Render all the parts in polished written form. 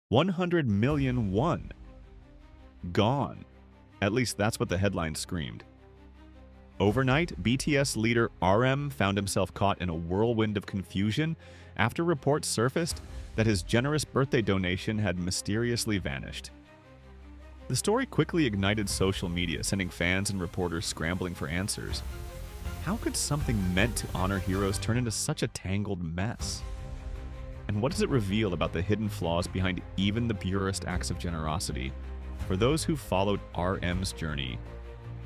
100 million won. Gone. At least that's what the headline screamed. Overnight, BTS leader RM found himself caught in a whirlwind of confusion after reports surfaced that his generous birthday donation had mysteriously vanished. The story quickly ignited social media, sending fans and reporters scrambling for answers. How could something meant to honor heroes turn into such a tangled mess? And what does it reveal about the hidden flaws behind even the purest acts of generosity? For those who followed RM's journey,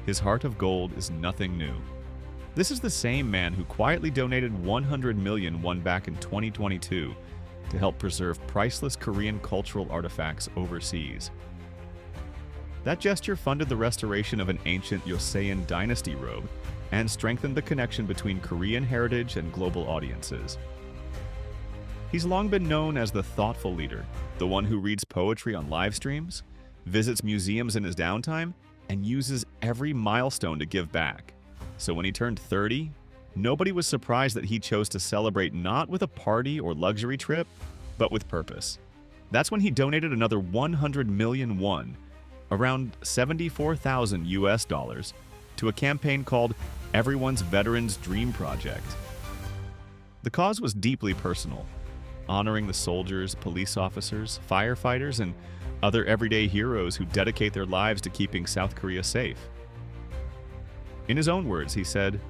his heart of gold is nothing new. This is the same man who quietly donated 100 million won back in 2022 to help preserve priceless Korean cultural artifacts overseas. That gesture funded the restoration of an ancient Joseon dynasty robe and strengthened the connection between Korean heritage and global audiences. He's long been known as the thoughtful leader, the one who reads poetry on live streams, visits museums in his downtime, and uses every milestone to give back. So when he turned 30, nobody was surprised that he chose to celebrate not with a party or luxury trip, but with purpose. That's when he donated another 100 million won, around 74,000 US dollars, to a campaign called Everyone's Veterans Dream Project. The cause was deeply personal, honoring the soldiers, police officers, firefighters, and other everyday heroes who dedicate their lives to keeping South Korea safe. In his own words, he said,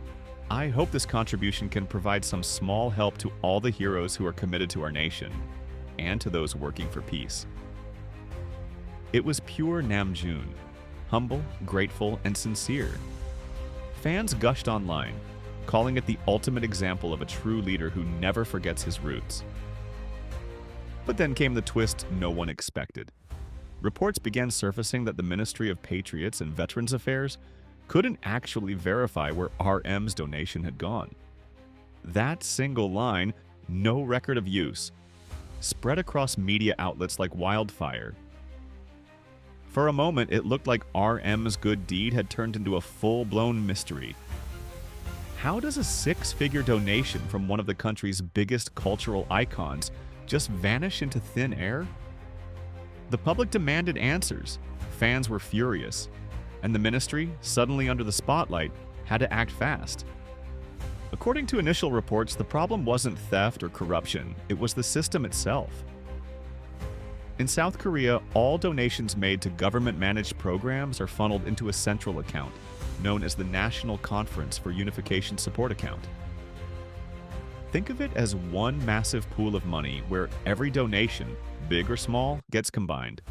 "I hope this contribution can provide some small help to all the heroes who are committed to our nation, and to those working for peace." It was pure Namjoon, humble, grateful, and sincere. Fans gushed online, calling it the ultimate example of a true leader who never forgets his roots. But then came the twist no one expected. Reports began surfacing that the Ministry of Patriots and Veterans Affairs couldn't actually verify where RM's donation had gone. That single line, "no record of use," spread across media outlets like wildfire. For a moment, it looked like RM's good deed had turned into a full-blown mystery. How does a six-figure donation from one of the country's biggest cultural icons just vanish into thin air? The public demanded answers, fans were furious, and the ministry, suddenly under the spotlight, had to act fast. According to initial reports, the problem wasn't theft or corruption, it was the system itself. In South Korea, all donations made to government-managed programs are funneled into a central account, known as the National Conference for Unification Support Account. Think of it as one massive pool of money where every donation, big or small, gets combined.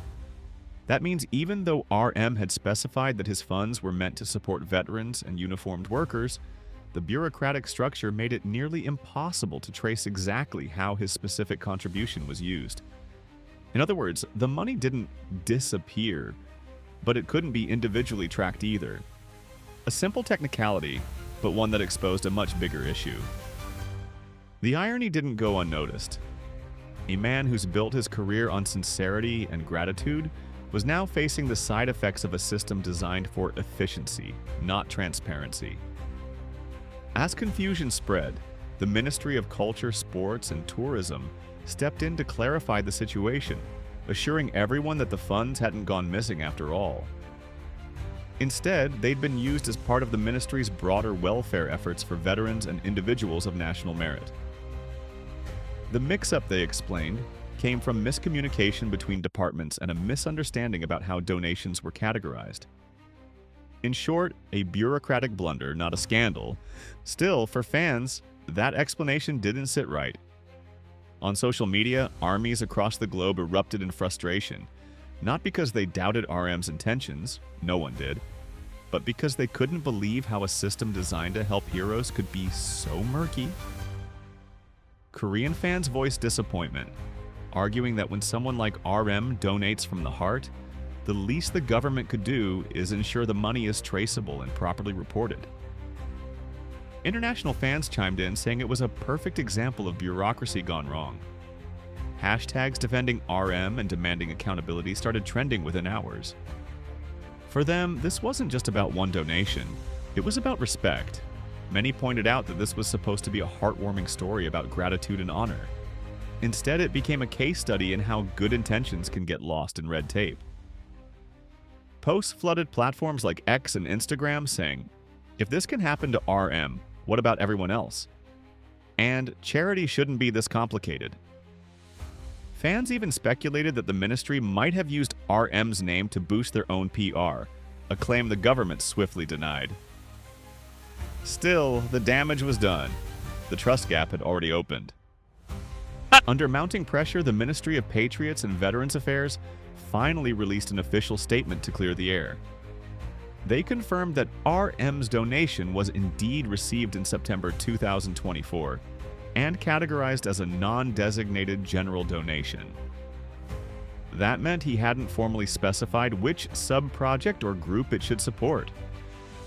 That means even though RM had specified that his funds were meant to support veterans and uniformed workers, the bureaucratic structure made it nearly impossible to trace exactly how his specific contribution was used. In other words, the money didn't disappear, but it couldn't be individually tracked either. A simple technicality, but one that exposed a much bigger issue. The irony didn't go unnoticed. A man who's built his career on sincerity and gratitude was now facing the side effects of a system designed for efficiency, not transparency. As confusion spread, the Ministry of Culture, Sports, and Tourism stepped in to clarify the situation, assuring everyone that the funds hadn't gone missing after all. Instead, they'd been used as part of the ministry's broader welfare efforts for veterans and individuals of national merit. The mix-up, they explained, came from miscommunication between departments and a misunderstanding about how donations were categorized. In short, a bureaucratic blunder, not a scandal. Still, for fans, that explanation didn't sit right. On social media, armies across the globe erupted in frustration, not because they doubted RM's intentions, no one did, but because they couldn't believe how a system designed to help heroes could be so murky. Korean fans voiced disappointment, arguing that when someone like RM donates from the heart, the least the government could do is ensure the money is traceable and properly reported. International fans chimed in, saying it was a perfect example of bureaucracy gone wrong. Hashtags defending RM and demanding accountability started trending within hours. For them, this wasn't just about one donation, it was about respect. Many pointed out that this was supposed to be a heartwarming story about gratitude and honor. Instead, it became a case study in how good intentions can get lost in red tape. Posts flooded platforms like X and Instagram saying, "If this can happen to RM, what about everyone else?" And charity shouldn't be this complicated. Fans even speculated that the ministry might have used RM's name to boost their own PR, a claim the government swiftly denied. Still, the damage was done. The trust gap had already opened. Under mounting pressure, the Ministry of Patriots and Veterans Affairs finally released an official statement to clear the air. They confirmed that RM's donation was indeed received in September 2024 and categorized as a non-designated general donation. That meant he hadn't formally specified which sub-project or group it should support.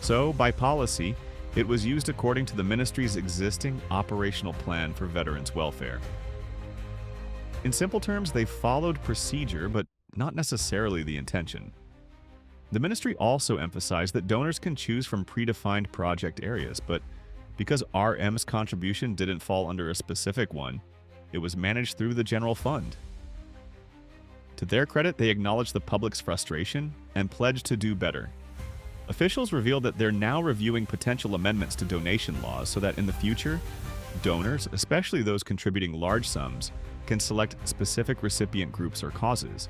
So, by policy, it was used according to the ministry's existing operational plan for veterans' welfare. In simple terms, they followed procedure, but not necessarily the intention. The ministry also emphasized that donors can choose from predefined project areas, but because RM's contribution didn't fall under a specific one, it was managed through the general fund. To their credit, they acknowledged the public's frustration and pledged to do better. Officials revealed that they're now reviewing potential amendments to donation laws so that in the future, donors, especially those contributing large sums, can select specific recipient groups or causes.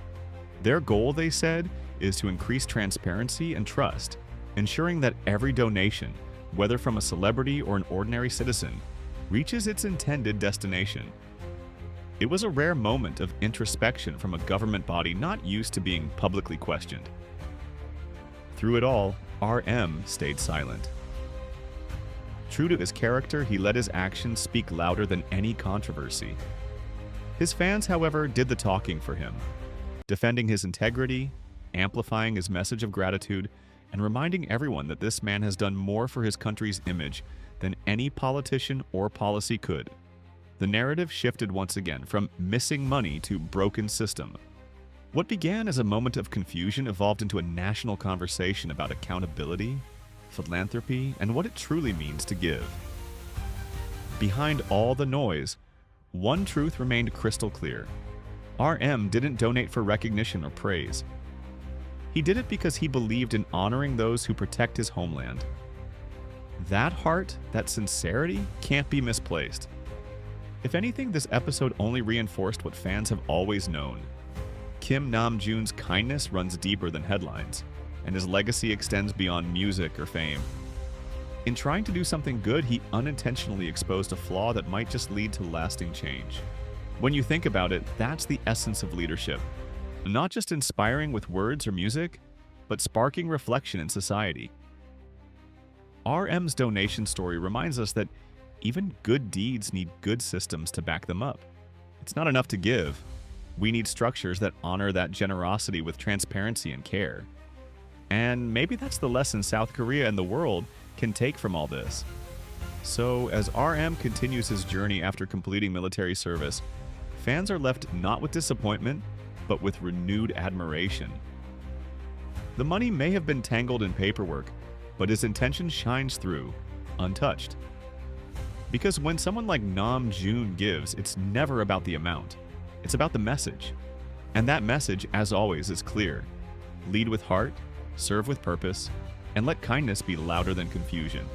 Their goal, they said, is to increase transparency and trust, ensuring that every donation, whether from a celebrity or an ordinary citizen, reaches its intended destination. It was a rare moment of introspection from a government body not used to being publicly questioned. Through it all, RM stayed silent. True to his character, he let his actions speak louder than any controversy. His fans, however, did the talking for him, defending his integrity, amplifying his message of gratitude, and reminding everyone that this man has done more for his country's image than any politician or policy could. The narrative shifted once again from missing money to broken system. What began as a moment of confusion evolved into a national conversation about accountability, philanthropy, and what it truly means to give. Behind all the noise, one truth remained crystal clear. RM didn't donate for recognition or praise. He did it because he believed in honoring those who protect his homeland. That heart, that sincerity, can't be misplaced. If anything, this episode only reinforced what fans have always known. Kim Namjoon's kindness runs deeper than headlines, and his legacy extends beyond music or fame. In trying to do something good, he unintentionally exposed a flaw that might just lead to lasting change. When you think about it, that's the essence of leadership. Not just inspiring with words or music, but sparking reflection in society. RM's donation story reminds us that even good deeds need good systems to back them up. It's not enough to give. We need structures that honor that generosity with transparency and care. And maybe that's the lesson South Korea and the world can take from all this. So, as RM continues his journey after completing military service, fans are left not with disappointment, but with renewed admiration. The money may have been tangled in paperwork, but his intention shines through, untouched. Because when someone like Namjoon gives, it's never about the amount. It's about the message. And that message, as always, is clear. Lead with heart, serve with purpose, and let kindness be louder than confusion.